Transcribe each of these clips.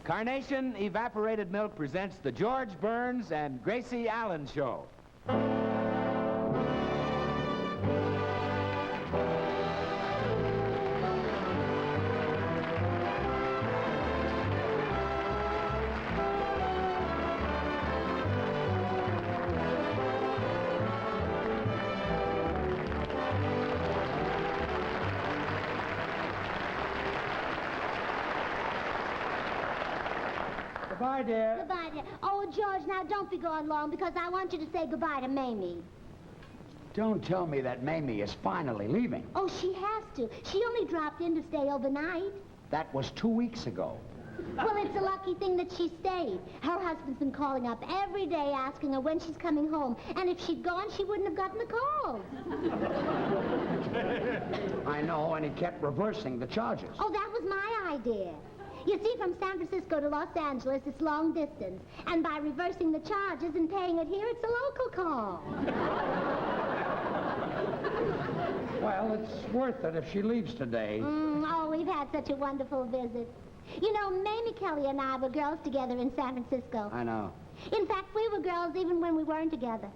Carnation Evaporated Milk presents the George Burns and Gracie Allen Show. Goodbye, dear. Goodbye, dear. Oh, George, now don't be going long because I want you to say goodbye to Mamie. Don't tell me that Mamie is finally leaving. Oh, she has to. She only dropped in to stay overnight. That was 2 weeks ago. Well, it's a lucky thing that she stayed. Her husband's been calling up every day asking her when she's coming home. And if she'd gone, she wouldn't have gotten the call. I know, and he kept reversing the charges. Oh, that was my idea. You see, from San Francisco to Los Angeles, it's long distance. And by reversing the charges and paying it here, it's a local call. Well, it's worth it if she leaves today. Oh, we've had such a wonderful visit. You know, Mamie Kelly and I were girls together in San Francisco. I know. In fact, we were girls even when we weren't together.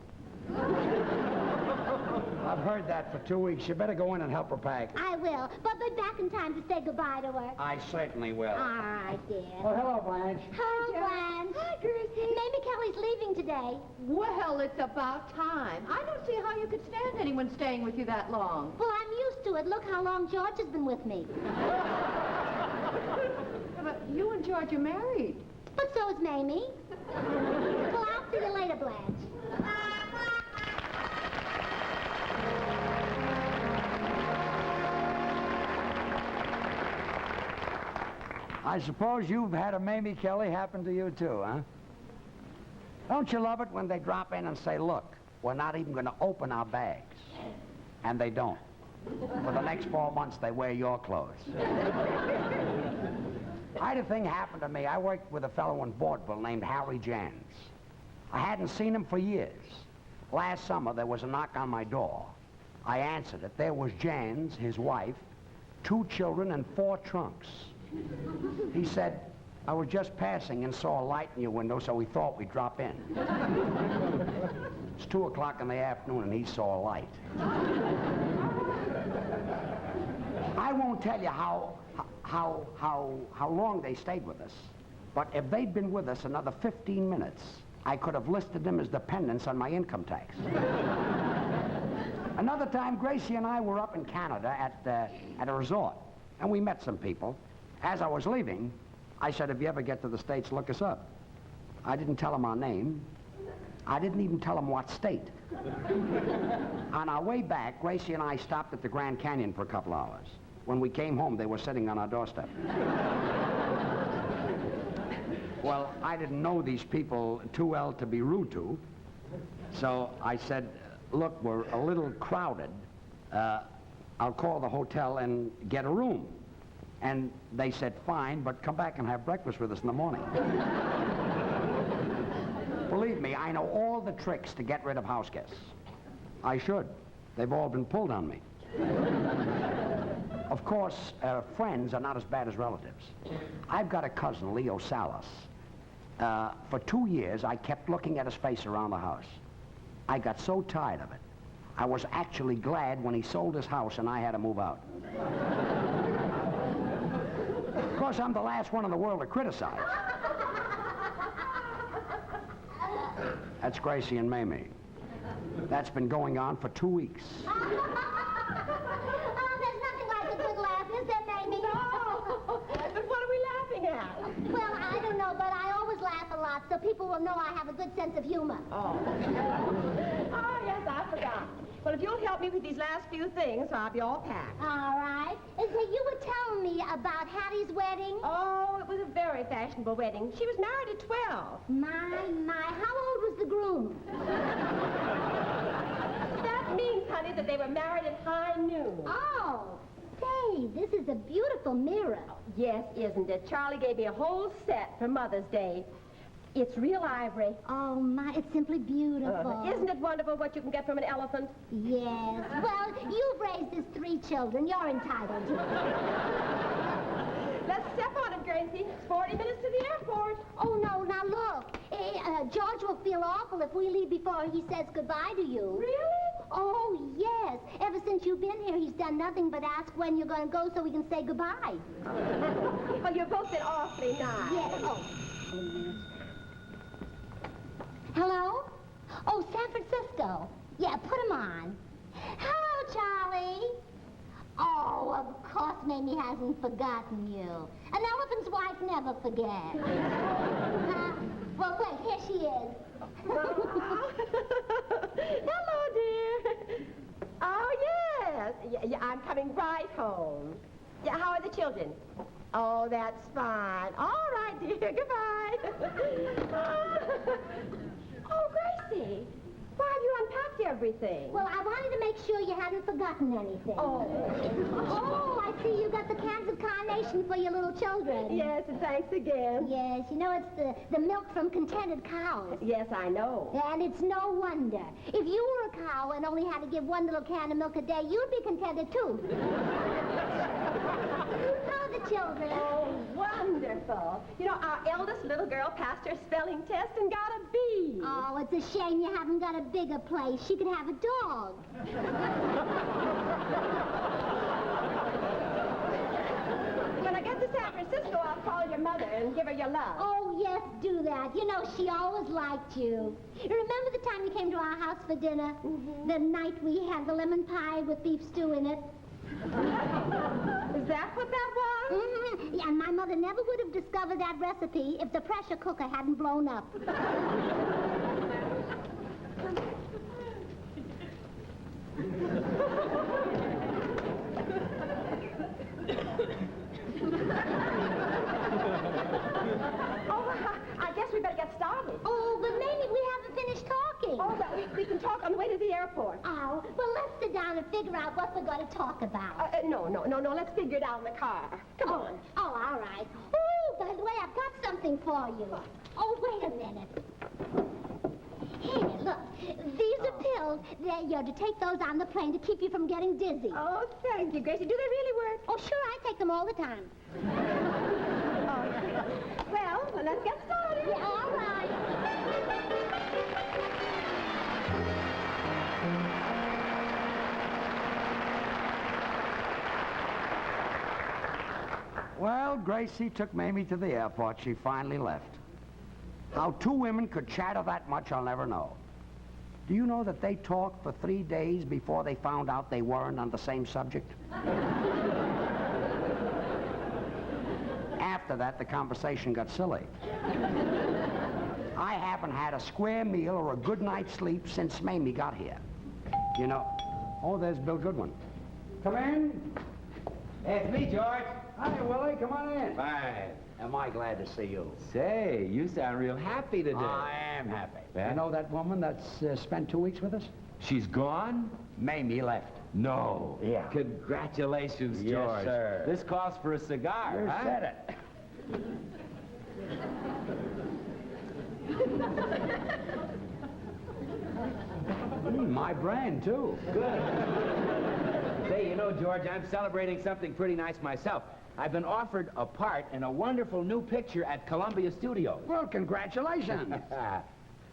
I've heard that for 2 weeks. You better go in and help her pack. I will, but be back in time to say goodbye to her. I certainly will. All right, dear. Oh, hello, Blanche. Hi, Blanche. Hi, Gracie. Mamie Kelly's leaving today. Well, it's about time. I don't see how you could stand anyone staying with you that long. Well, I'm used to it. Look how long George has been with me. But you and George are married. But so is Mamie. Well, I'll see you later, Blanche. I suppose you've had a Mamie Kelly happen to you, too, huh? Don't you love it when they drop in and say, look, we're not even going to open our bags? And they don't. For the next 4 months, they wear your clothes. I had a thing happen to me. I worked with a fellow in vaudeville named Harry Jans. I hadn't seen him for years. Last summer, there was a knock on my door. I answered it. There was Jans, his wife, 2 children, and 4 trunks. He said, I was just passing and saw a light in your window, so we thought we'd drop in. It's 2 o'clock in the afternoon, and he saw a light. I won't tell you how long they stayed with us, but if they'd been with us another 15 minutes, I could have listed them as dependents on my income tax. Another time, Gracie and I were up in Canada at a resort, and we met some people. As I was leaving, I said, if you ever get to the States, look us up. I didn't tell them our name. I didn't even tell them what state. On our way back, Gracie and I stopped at the Grand Canyon for a couple hours. When we came home, they were sitting on our doorstep. Well, I didn't know these people too well to be rude to, so I said, look, we're a little crowded. I'll call the hotel and get a room. And they said, fine, but come back and have breakfast with us in the morning. Believe me, I know all the tricks to get rid of house guests. I should. They've all been pulled on me. Of course, friends are not as bad as relatives. I've got a cousin, Leo Salas. For 2 years, I kept looking at his face around the house. I got so tired of it. I was actually glad when he sold his house and I had to move out. Of course, I'm the last one in the world to criticize. That's Gracie and Mamie. That's been going on for 2 weeks. Oh, there's nothing like a good laugh, is there, Mamie? No. But what are we laughing at? Well, I don't know, but I always laugh a lot, so people will know I have a good sense of humor. Oh. Oh, yes, I forgot. Well, if you'll help me with these last few things, I'll be all packed. All right. So you were telling me about Hattie's wedding? Oh, it was a very fashionable wedding. She was married at 12. My. How old was the groom? That means, honey, that they were married at high noon. Oh, say, this is a beautiful mirror. Yes, isn't it? Charlie gave me a whole set for Mother's Day. It's real ivory. Oh, my, it's simply beautiful. Isn't it wonderful what you can get from an elephant? Yes. Well, you've raised his 3 children. You're entitled to it. Let's step on it, Gracie. Gracie. It's 40 minutes to the airport. Oh, no, now look. George will feel awful if we leave before he says goodbye to you. Really? Oh, yes. Ever since you've been here, he's done nothing but ask when you're going to go so we can say goodbye. Well, you've both been awfully nice. Yes. Oh. Hello? Oh, San Francisco. Yeah, put him on. Hello, Charlie. Oh, of course Mamie hasn't forgotten you. An elephant's wife never forgets. Well, wait, here she is. Hello, dear. Oh, yes. Yeah, I'm coming right home. Yeah, how are the children? Oh, that's fine. All right, dear. Goodbye. Oh, Gracie. Why have you unpacked everything? Well, I wanted to make sure you hadn't forgotten anything. Oh. Oh, I see you got the cans of carnation for your little children. Yes, and thanks again. Yes, you know, it's the milk from contented cows. Yes, I know. And it's no wonder. If you were a cow and only had to give one little can of milk a day, you'd be contented, too. You know the children. Oh, wonderful. You know, our eldest little girl passed her spelling test and got a B. Oh, it's a shame you haven't got a bigger place. She could have a dog. When I get to San Francisco, I'll call your mother and give her your love. Oh, yes, do that. You know, she always liked you. Remember the time you came to our house for dinner? Mm-hmm. The night we had the lemon pie with beef stew in it? Is that what that was? Mm-hmm. Yeah, and my mother never would have discovered that recipe if the pressure cooker hadn't blown up. I guess we better get started. Oh, but Mamie, we haven't finished talking. Oh, but we can talk on the way to the airport. Oh, well, let's sit down and figure out what we're going to talk about. No. Let's figure it out in the car. Come on. Oh, all right. Oh, by the way, I've got something for you. Oh, wait a minute. Here, look. These are pills. You're to take those on the plane to keep you from getting dizzy. Oh, thank you, Gracie. Do they really work? Oh, sure, I take them all the time. Well, let's get started. Yeah, all right. Well, Gracie took Mamie to the airport. She finally left. How two women could chatter that much, I'll never know. Do you know that they talked for 3 days before they found out they weren't on the same subject? After that, the conversation got silly. I haven't had a square meal or a good night's sleep since Mamie got here. You know... Oh, there's Bill Goodwin. Come in. Hey, it's me, George. Hi, Willie. Come on in. Fine. Am I glad to see you? Say, you sound real happy today. I am happy. Yeah? You know that woman that's spent 2 weeks with us? She's gone? Mamie left. No. Yeah. Congratulations, Yes, George. sir. This calls for a cigar, You huh? said it. My brand, too. Good. Say, you know, George, I'm celebrating something pretty nice myself. I've been offered a part in a wonderful new picture at Columbia Studios. Well, congratulations.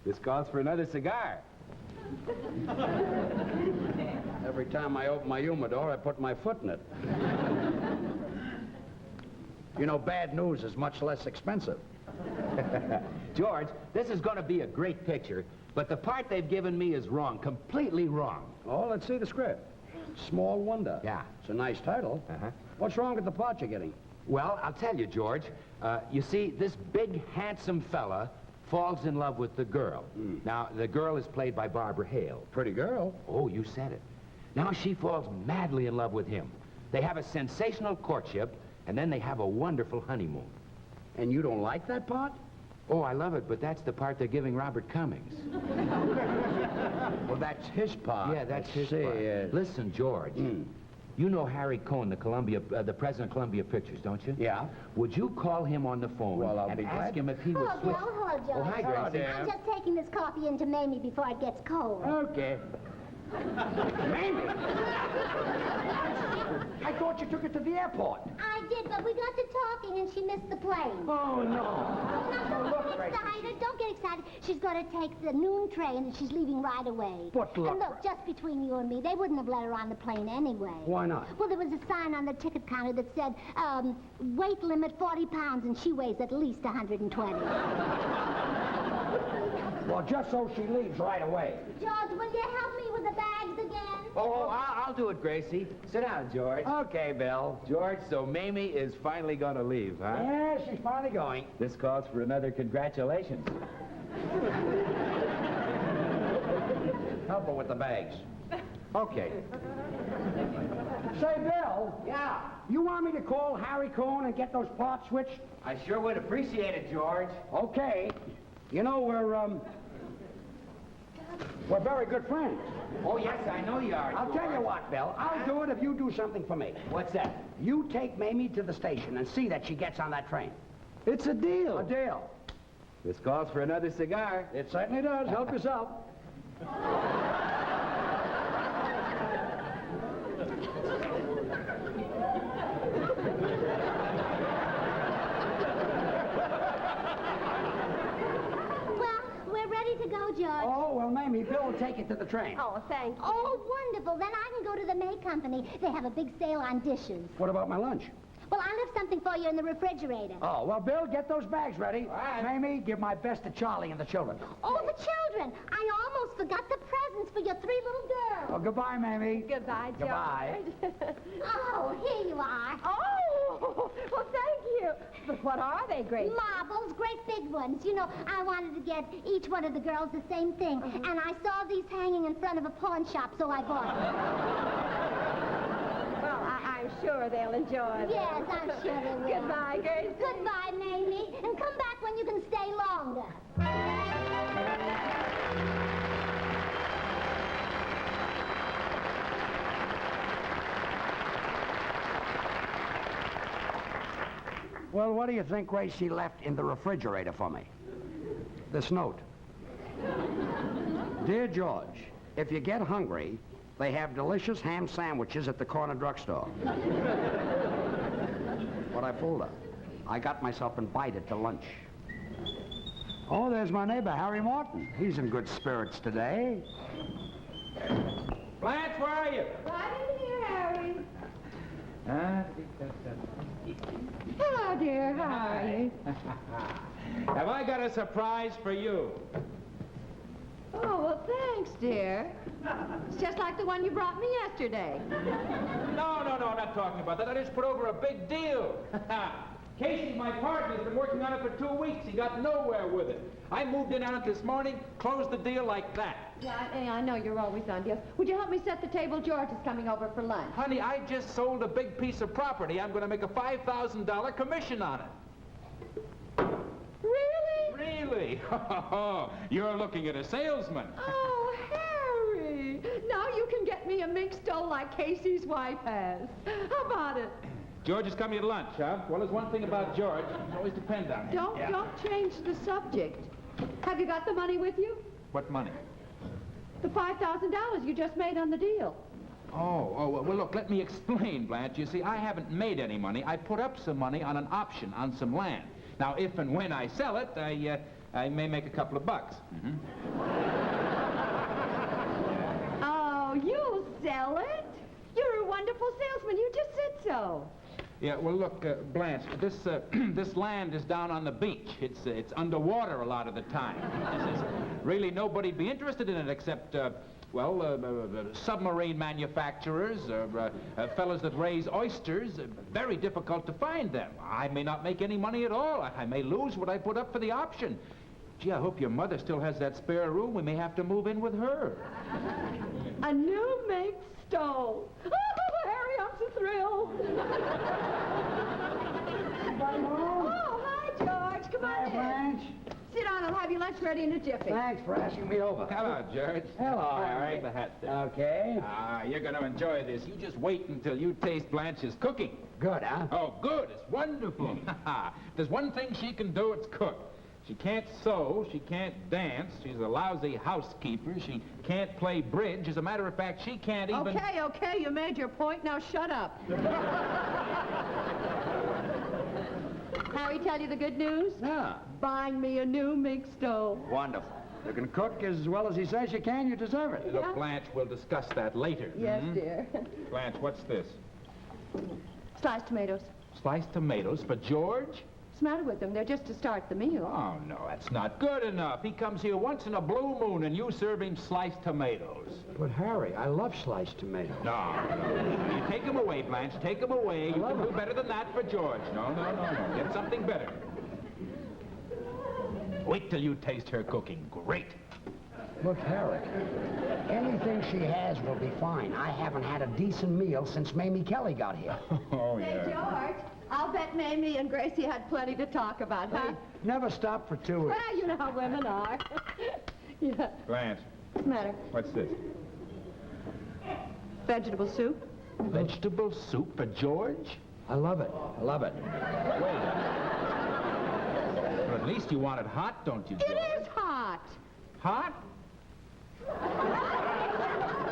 This calls for another cigar. Every time I open my humidor, I put my foot in it. You know, bad news is much less expensive. George, this is going to be a great picture, but the part they've given me is wrong, completely wrong. Oh, let's see the script. Small Wonder. Yeah. It's a nice title. Uh-huh. What's wrong with the part you're getting? Well, I'll tell you, George. You see, this big, handsome fella falls in love with the girl. Now, the girl is played by Barbara Hale. Pretty girl. Oh, you said it. Now she falls madly in love with him. They have a sensational courtship, and then they have a wonderful honeymoon. And you don't like that part? Oh, I love it, but that's the part they're giving Robert Cummings. Well, that's his part. Yeah, that's his See, part. Listen, George. You know Harry Cohn, the president of Columbia Pictures, don't you? Yeah. Would you call him on the phone Well, I'll and be ask glad. him if he would Hello, switch? Bill. Hello, George. Oh, hi, Gracie. I'm just taking this coffee into Mamie before it gets cold. Okay. Mamie! I thought you took it to the airport. I did, but we got to talking and she missed the plane. Oh, no. Now, look, don't Gracie, get excited. Don't get excited. She's going to take the noon train and she's leaving right away. But look... And look, just between you and me, they wouldn't have let her on the plane anyway. Why not? Well, there was a sign on the ticket counter that said, weight limit 40 pounds, and she weighs at least 120. Well, just so she leaves right away. George, will you help me with the bags again? Oh, I'll do it, Gracie. Sit down, George. Okay, Bill. George, so Mamie is finally going to leave, huh? Yeah, she's finally going. This calls for another congratulations. Help her with the bags. Okay. Say, Bill. Yeah, You want me to call Harry Cohn and get those parts switched? I sure would appreciate it, George. Okay. You know, we're very good friends. Oh, yes, I know you are, I'll George. tell you what, Bill. I'll do it if you do something for me. What's that? You take Mamie to the station and see that she gets on that train. It's a deal. A deal. This calls for another cigar. It certainly does. Help yourself. Well, we're ready to go, George. Oh, well, Mamie, Bill will take you to the train. Oh, thank you. Oh, wonderful. Then I can go to the May Company. They have a big sale on dishes. What about my lunch? Well, I left something for you in the refrigerator. Oh, well, Bill, get those bags ready. All right. Mamie, give my best to Charlie and the children. Oh, the children. I almost forgot the presents for your 3 little girls. Oh, goodbye, Mamie. Goodbye, George. Goodbye. Oh, here you are. Oh, well, thank you. But what are they, Gracie? Marbles, great big ones. You know, I wanted to get each one of the girls the same thing. And I saw these hanging in front of a pawn shop, so I bought them. Well, I'm sure they'll enjoy them. Yes, I'm sure they will. Goodbye, Gracie. Goodbye, Mamie. And come back when you can stay longer. Well, what do you think Gracie left in the refrigerator for me? This note. Dear George, if you get hungry, they have delicious ham sandwiches at the corner drugstore. What I pulled up. I got myself invited to lunch. Oh, there's my neighbor, Harry Morton. He's in good spirits today. Blanche, where are you? Right in here, Harry. Huh? Hello, dear. How are you? Have I got a surprise for you? Oh, well, thanks, dear. It's just like the one you brought me yesterday. No, not talking about that. I just put over a big deal. Casey, my partner, has been working on it for 2 weeks. He got nowhere with it. I moved in on it this morning, closed the deal like that. Yeah, I know you're always on deals. Would you help me set the table? George is coming over for lunch. Honey, I just sold a big piece of property. I'm going to make a $5,000 commission on it. Really? Really? You're looking at a salesman. Oh, Harry. Now you can get me a mink stole like Casey's wife has. How about it? George is coming at lunch, huh? Well, there's one thing about George. You always depend on him. Don't change the subject. Have you got the money with you? What money? The $5,000 you just made on the deal. Well, look, let me explain, Blanche. You see, I haven't made any money. I put up some money on an option on some land. Now, if and when I sell it, I may make a couple of bucks. Oh, you'll sell it? You're a wonderful salesman. You just said so. Yeah, well, look, Blanche, this this land is down on the beach. It's underwater a lot of the time. There's really nobody be interested in it except, submarine manufacturers, fellas that raise oysters. Very difficult to find them. I may not make any money at all. I may lose what I put up for the option. Gee, I hope your mother still has that spare room. We may have to move in with her. A new mink stole. Oh, Harry, I'm so thrilled. Oh, hi, George. Come on in. Blanche. Sit down. I'll have your lunch ready in a jiffy. Thanks for asking me over. Hello, George. Hello, Harry. Harry. The hat there. Okay. You're going to enjoy this. You just wait until you taste Blanche's cooking. Good, huh? Oh, good. It's wonderful. There's one thing she can do, it's cook. She can't sew, she can't dance, she's a lousy housekeeper, she can't play bridge. As a matter of fact, she can't even... Okay, you made your point, now shut up. Harry tell you the good news? Yeah. Buying me a new mink stove. Wonderful. You can cook as well as he says you can, you deserve it. Look, Blanche, we'll discuss that later. Yes, dear. Blanche, what's this? Sliced tomatoes. Sliced tomatoes for George? What's the matter with them? They're just to start the meal. Oh, no, that's not good enough. He comes here once in a blue moon and you serve him sliced tomatoes. But, Harry, I love sliced tomatoes. No. You take him away, Blanche. Take him away. You can do better than that for George. No. Get something better. Wait till you taste her cooking. Great. Look, Harry, anything she has will be fine. I haven't had a decent meal since Mamie Kelly got here. Oh, Hey, George, I'll bet Mamie and Gracie had plenty to talk about, huh? Never stop for 2 weeks. Well, you know how women are. Yeah. Blanche, What's the matter? what's this? Vegetable soup? Vegetable soup for George? I love it. I love it. Wait. But at least you want it hot, don't you, George? It is hot. Hot?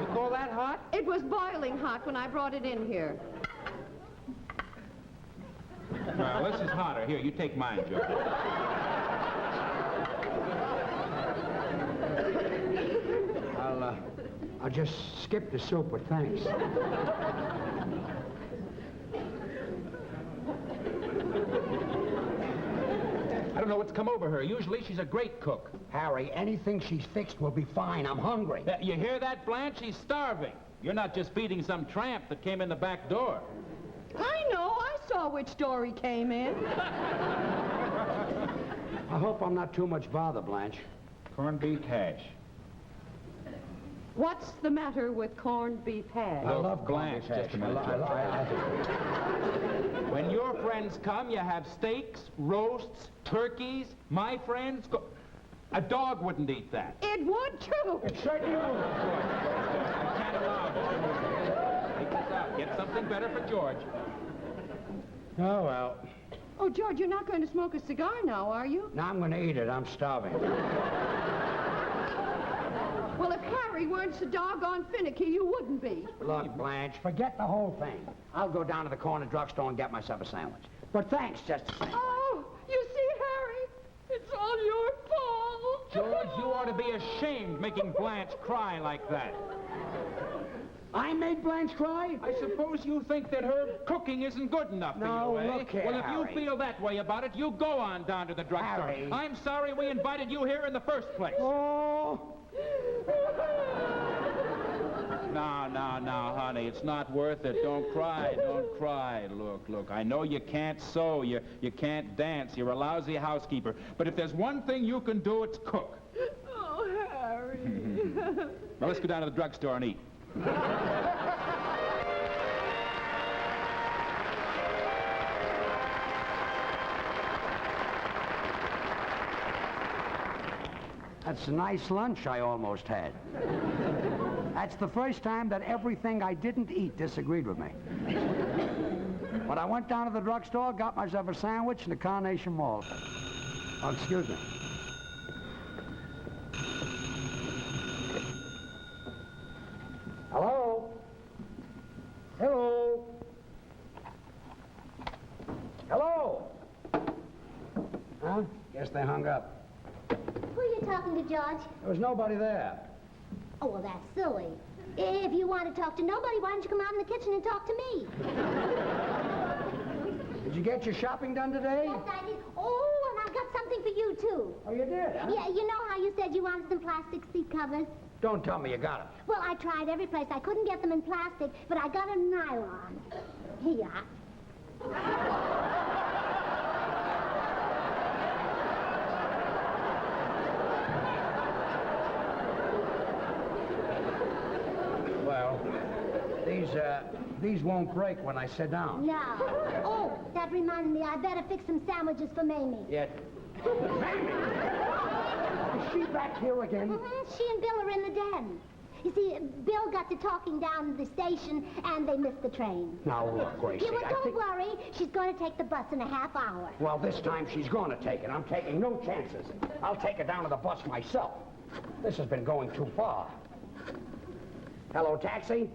You call that hot? It was boiling hot when I brought it in here. Well, this is hotter. Here, you take mine, George. I'll just skip the soup, but thanks. I don't know what's come over her. Usually she's a great cook. Harry, anything she's fixed will be fine. I'm hungry. You hear that, Blanche? She's starving. You're not just feeding some tramp that came in the back door. I know. I saw which door he came in. I hope I'm not too much bother, Blanche. Corned beef hash. What's the matter with corned beef hash? I love Blanche, corned just a beef minute, hash. When your friends come, you have steaks, roasts, turkeys. My friends go... A dog wouldn't eat that. It would, too. It certainly will. You can't allow this. Take this out. Get something better for George. Oh, well. Oh, George, you're not going to smoke a cigar now, are you? Now I'm going to eat it. I'm starving. Well, if Harry weren't so doggone finicky, you wouldn't be. Look, Blanche, forget the whole thing. I'll go down to the corner drugstore and get myself a sandwich. But thanks just the same. Oh, you see, Harry? It's all your fault. George, you ought to be ashamed making Blanche cry like that. I made Blanche cry? I suppose you think that her cooking isn't good enough for No, you, eh? look here, Well, if Harry. you feel that way about it, you go on down to the drugstore. Harry. I'm sorry we invited you here in the first place. Oh. No, honey, it's not worth it. Don't cry, don't cry. Look, I know you can't sew, you can't dance, you're a lousy housekeeper. But if there's one thing you can do, it's cook. Oh, Harry. Well, let's go down to the drugstore and eat. That's a nice lunch I almost had. That's the first time that everything I didn't eat disagreed with me. But I went down to the drugstore, got myself a sandwich and a Carnation Malt. Oh, excuse me. Hello? Hello? Hello? Huh? Guess they hung up. Who are you talking to, George? There was nobody there. Oh, well, that's silly. If you want to talk to nobody, why don't you come out in the kitchen and talk to me? Did you get your shopping done today? Yes, I did. Oh, and I've got something for you, too. Oh, you did, huh? Yeah, you know how you said you wanted some plastic seat covers? Don't tell me you got them. Well, I tried every place. I couldn't get them in plastic, but I got them in nylon. Here you are. Well, these won't break when I sit down. No. Oh, that reminded me. I better fix some sandwiches for Mamie. Yet. Mamie! Is she back here again? She and Bill are in the den. You see, Bill got to talking down at the station, and they missed the train. Now, look, Gracie, Yeah, well, I don't think... worry. She's going to take the bus in a half hour. Well, this time she's going to take it. I'm taking no chances. I'll take her down to the bus myself. This has been going too far. Hello, taxi?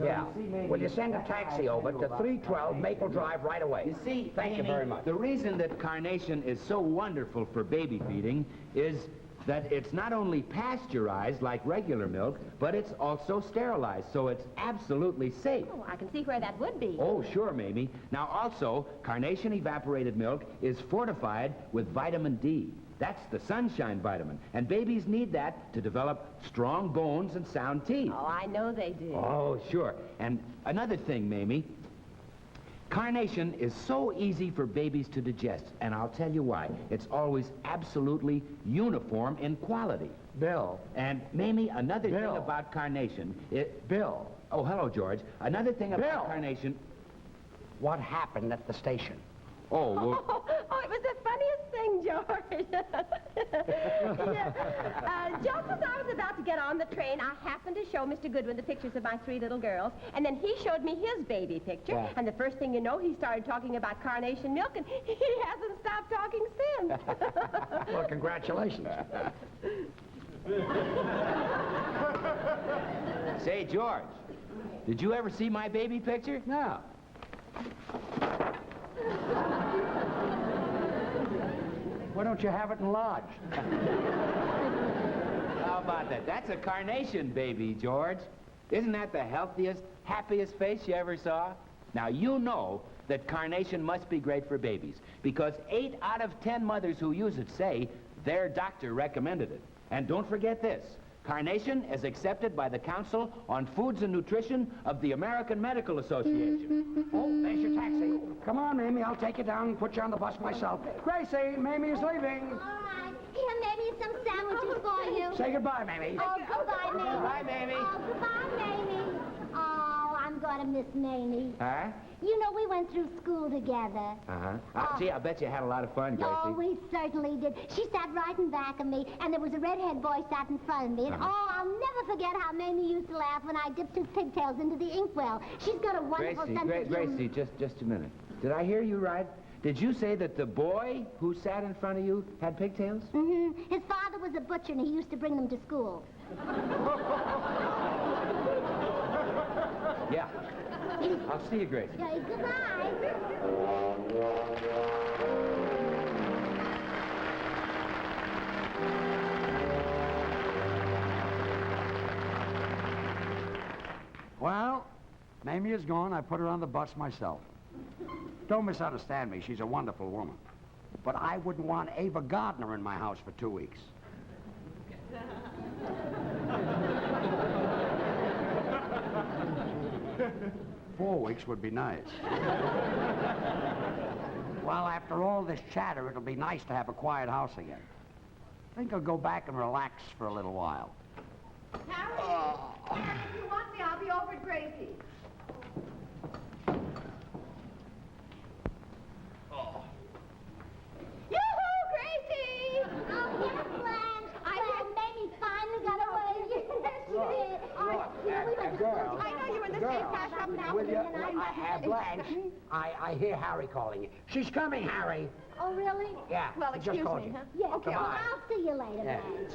Yeah. Will you send a taxi over to 312 Maple Drive right away? You see, Thank you Mamie, very much. The reason that carnation is so wonderful for baby feeding is that it's not only pasteurized like regular milk, but it's also sterilized, so it's absolutely safe. Oh, I can see where that would be. Oh, sure, Mamie. Now, also, carnation evaporated milk is fortified with vitamin D. That's the sunshine vitamin, and babies need that to develop strong bones and sound teeth. Oh, I know they do. Oh, sure. And another thing, Mamie, carnation is so easy for babies to digest, and I'll tell you why. It's always absolutely uniform in quality. Bill. And, Mamie, another Bill. thing about carnation... Bill. Oh, hello, George. Another thing about Bill. carnation... What happened at the station? Oh, well... Oh, it was the funniest thing, George. Just as I was about to get on the train, I happened to show Mr. Goodwin the pictures of my 3 little girls, and then he showed me his baby picture, Yeah. and the first thing you know, he started talking about carnation milk, and he hasn't stopped talking since. Well, congratulations. Say, George, did you ever see my baby picture? No. Why don't you have it enlarged? How about that? That's a carnation baby, George. Isn't that the healthiest, happiest face you ever saw? Now, you know that carnation must be great for babies, because 8 out of 10 mothers who use it say their doctor recommended it. And don't forget this. Carnation is accepted by the Council on Foods and Nutrition of the American Medical Association. Oh, there's your taxi. Come on, Mamie. I'll take you down and put you on the bus myself. Gracie, Mamie is leaving. All right. Here, maybe some sandwiches for you. Say goodbye, Mamie. Oh, goodbye, Mamie. Goodbye, Mamie. Oh, goodbye, Mamie. Oh, I'm going to miss Mamie. Huh? You know, we went through school together. Uh-huh. Gee, I bet you had a lot of fun, Gracie. Oh, we certainly did. She sat right in back of me, and there was a redhead boy sat in front of me. And oh, I'll never forget how Mamie used to laugh when I dipped his pigtails into the inkwell. She's got a wonderful sense of humor. Gracie, just a minute. Did I hear you right? Did you say that the boy who sat in front of you had pigtails? Mm-hmm. His father was a butcher, and he used to bring them to school. Yeah. I'll see you, Gracie. Yeah, goodbye. Well, Mamie is gone. I put her on the bus myself. Don't misunderstand me. She's a wonderful woman. But I wouldn't want Ava Gardner in my house for 2 weeks. 4 weeks would be nice. Well, after all this chatter, it'll be nice to have a quiet house again. I think I'll go back and relax for a little while. Harry, if you want me, I'll be over at Gracie's. Yoo-hoo, Gracie! Oh, yes, Blanche. Mamie finally got away. Yes, she did. Oh, you know, we went to school I know you were in the Girl, same class up now. Will you, Blanche, I hear Harry calling you. She's coming, Harry. Oh, really? Yeah, Well, he just excuse called me, you. huh? Yes. Okay, Well, bye. I'll see you later, Yeah. Blanche.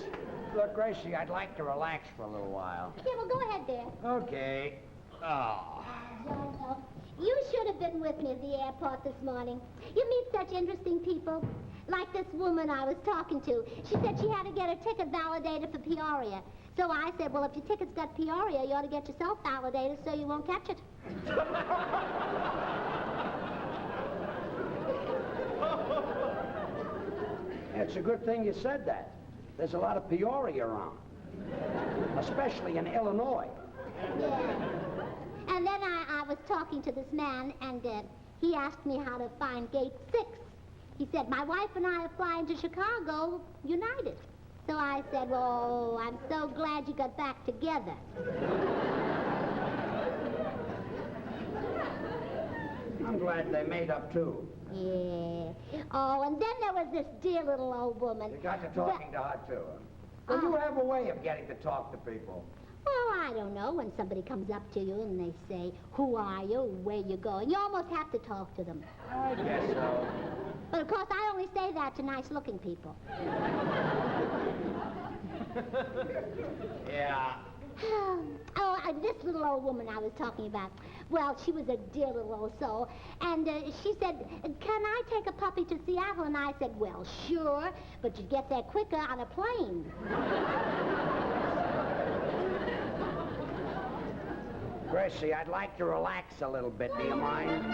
Look, Gracie, I'd like to relax for a little while. Yeah, well, go ahead there. Okay. Oh. Jojo, you should have been with me at the airport this morning. You meet such interesting people. Like this woman I was talking to. She said she had to get her ticket validated for Peoria. So I said, well, if your ticket's got Peoria, you ought to get yourself validated so you won't catch it. It's a good thing you said that. There's a lot of Peoria around, especially in Illinois. Yeah. And then I was talking to this man, and he asked me how to find gate 6. He said, my wife and I are flying to Chicago United. So I said, well, I'm so glad you got back together. I'm glad they made up, too. Yeah. Oh, and then there was this dear little old woman. You got to talking to her, too. Well, you have a way of getting to talk to people. Well, I don't know. When somebody comes up to you and they say, who are you, where you going, you almost have to talk to them. I guess so. But of course, I only say that to nice-looking people. Yeah. This little old woman I was talking about, well, she was a dear little old soul, and she said, can I take a puppy to Seattle? And I said, well, sure, but you'd get there quicker on a plane. Gracie, I'd like to relax a little bit. Do you mind?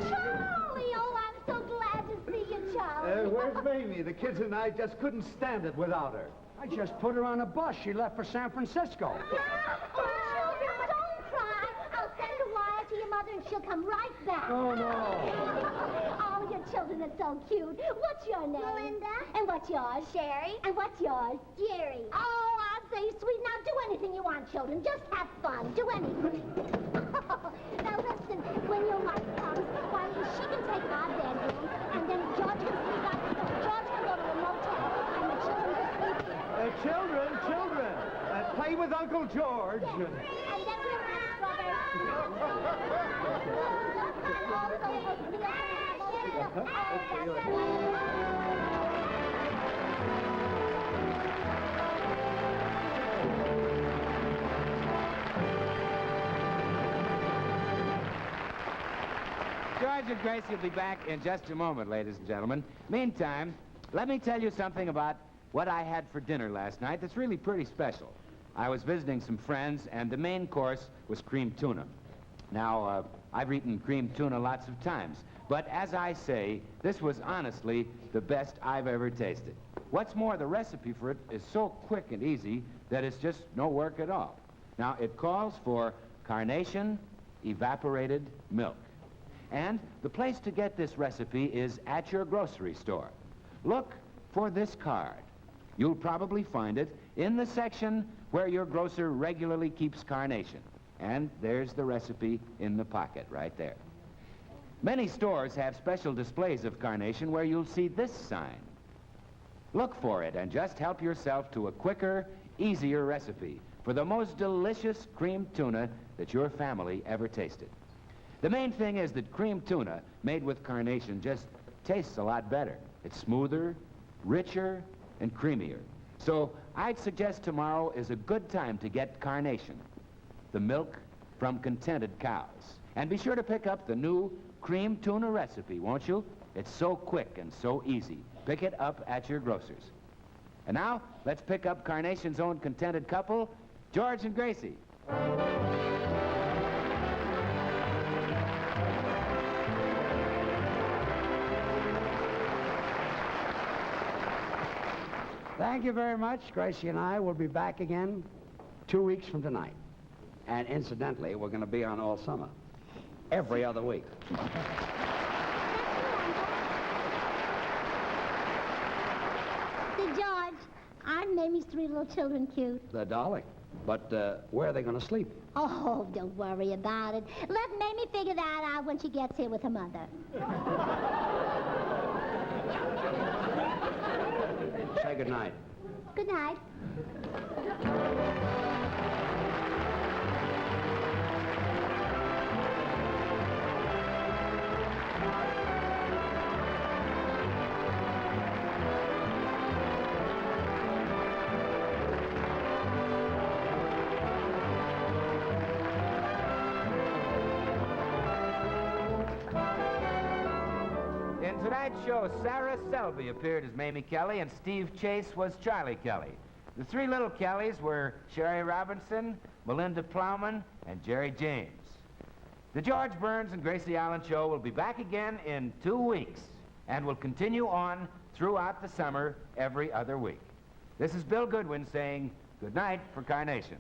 Charlie! Oh, I'm so glad to see you, Charlie. Where's Mamie? The kids and I just couldn't stand it without her. I just put her on a bus. She left for San Francisco. Children, don't cry. I'll send a wire to your mother and she'll come right back. Oh, no. Oh, your children are so cute. What's your name? Melinda. And what's yours? Sherry. And what's yours? Jerry. Oh, I'll say, sweet. Now do anything you want, children. Just have fun. Do anything. Now listen, when your wife comes, why, she can take our bedroom, and then George can sleep out the door. George can go to a motel, and the children can sleep here. Children! Play with Uncle George. And then we'll have George and Gracie will be back in just a moment, ladies and gentlemen. Meantime, let me tell you something about what I had for dinner last night that's really pretty special. I was visiting some friends, and the main course was creamed tuna. Now, I've eaten creamed tuna lots of times, but as I say, this was honestly the best I've ever tasted. What's more, the recipe for it is so quick and easy that it's just no work at all. Now, it calls for carnation evaporated milk. And the place to get this recipe is at your grocery store. Look for this card. You'll probably find it in the section where your grocer regularly keeps carnation. And there's the recipe in the pocket right there. Many stores have special displays of carnation where you'll see this sign. Look for it and just help yourself to a quicker, easier recipe for the most delicious creamed tuna that your family ever tasted. The main thing is that creamed tuna made with carnation just tastes a lot better. It's smoother, richer, and creamier. So I'd suggest tomorrow is a good time to get carnation, the milk from contented cows. And be sure to pick up the new creamed tuna recipe, won't you? It's so quick and so easy. Pick it up at your grocer's. And now, let's pick up Carnation's own contented couple, George and Gracie. Thank you very much. Gracie and I will be back again 2 weeks from tonight. And incidentally, we're going to be on all summer. Every other week. Say, George, aren't Mamie's 3 little children cute? They're darling. But where are they going to sleep? Oh, don't worry about it. Let Mamie figure that out when she gets here with her mother. Say good night. Good night. In tonight's show, Sarah Selby appeared as Mamie Kelly and Steve Chase was Charlie Kelly. The 3 little Kellys were Sherry Robinson, Melinda Plowman, and Jerry James. The George Burns and Gracie Allen show will be back again in 2 weeks and will continue on throughout the summer every other week. This is Bill Goodwin saying good night for Carnation.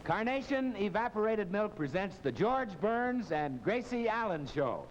Carnation Evaporated Milk presents the George Burns and Gracie Allen Show.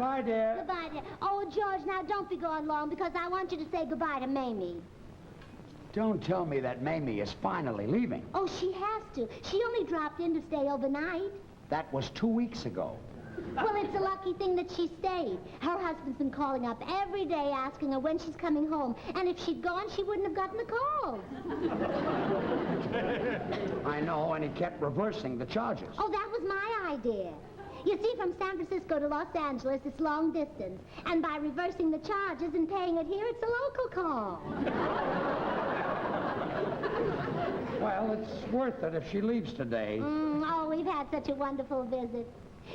Bye, dear. Goodbye, dear. Oh, George, now don't be going long because I want you to say goodbye to Mamie. Don't tell me that Mamie is finally leaving. Oh, she has to. She only dropped in to stay overnight. That was 2 weeks ago. Well, it's a lucky thing that she stayed. Her husband's been calling up every day asking her when she's coming home. And if she'd gone, she wouldn't have gotten the calls. I know, and he kept reversing the charges. Oh, that was my idea. You see, from San Francisco to Los Angeles, it's long distance. And by reversing the charges and paying it here, it's a local call. Well, it's worth it if she leaves today. Oh, we've had such a wonderful visit.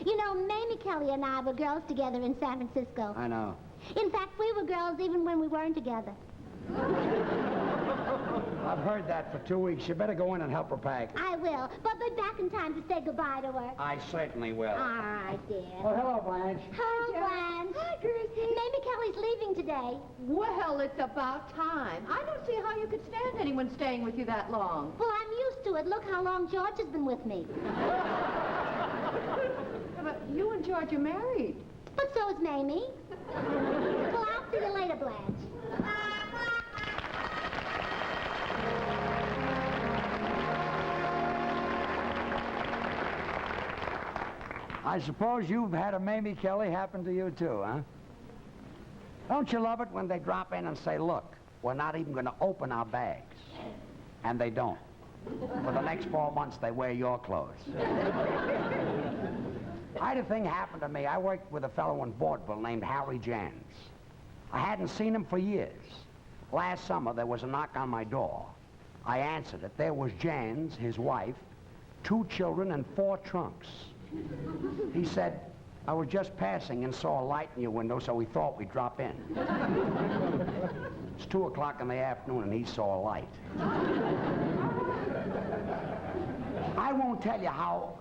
You know, Mamie Kelly and I were girls together in San Francisco. I know. In fact, we were girls even when we weren't together. I've heard that for 2 weeks. You better go in and help her pack. I will, but be back in time to say goodbye to her. I certainly will. All right, dear. Oh, hello, Blanche. Hi, Blanche. Hi, Gracie. Mamie Kelly's leaving today. Well, it's about time. I don't see how you could stand anyone staying with you that long. Well, I'm used to it. Look how long George has been with me. But you and George are married. But so is Mamie. Well, I'll see you later, Blanche. I suppose you've had a Mamie Kelly happen to you, too, huh? Don't you love it when they drop in and say, look, we're not even going to open our bags? And they don't. For the next 4 months, they wear your clothes. I had a thing happen to me. I worked with a fellow in vaudeville named Harry Jans. I hadn't seen him for years. Last summer, there was a knock on my door. I answered it. There was Jans, his wife, 2 children, and 4 trunks. He said, I was just passing and saw a light in your window, so we thought we'd drop in. It's 2 o'clock in the afternoon, and he saw a light. I won't tell you how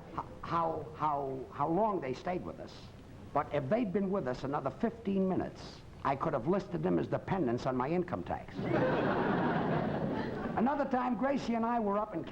long they stayed with us, but if they'd been with us another 15 minutes, I could have listed them as dependents on my income tax. Another time, Gracie and I were up in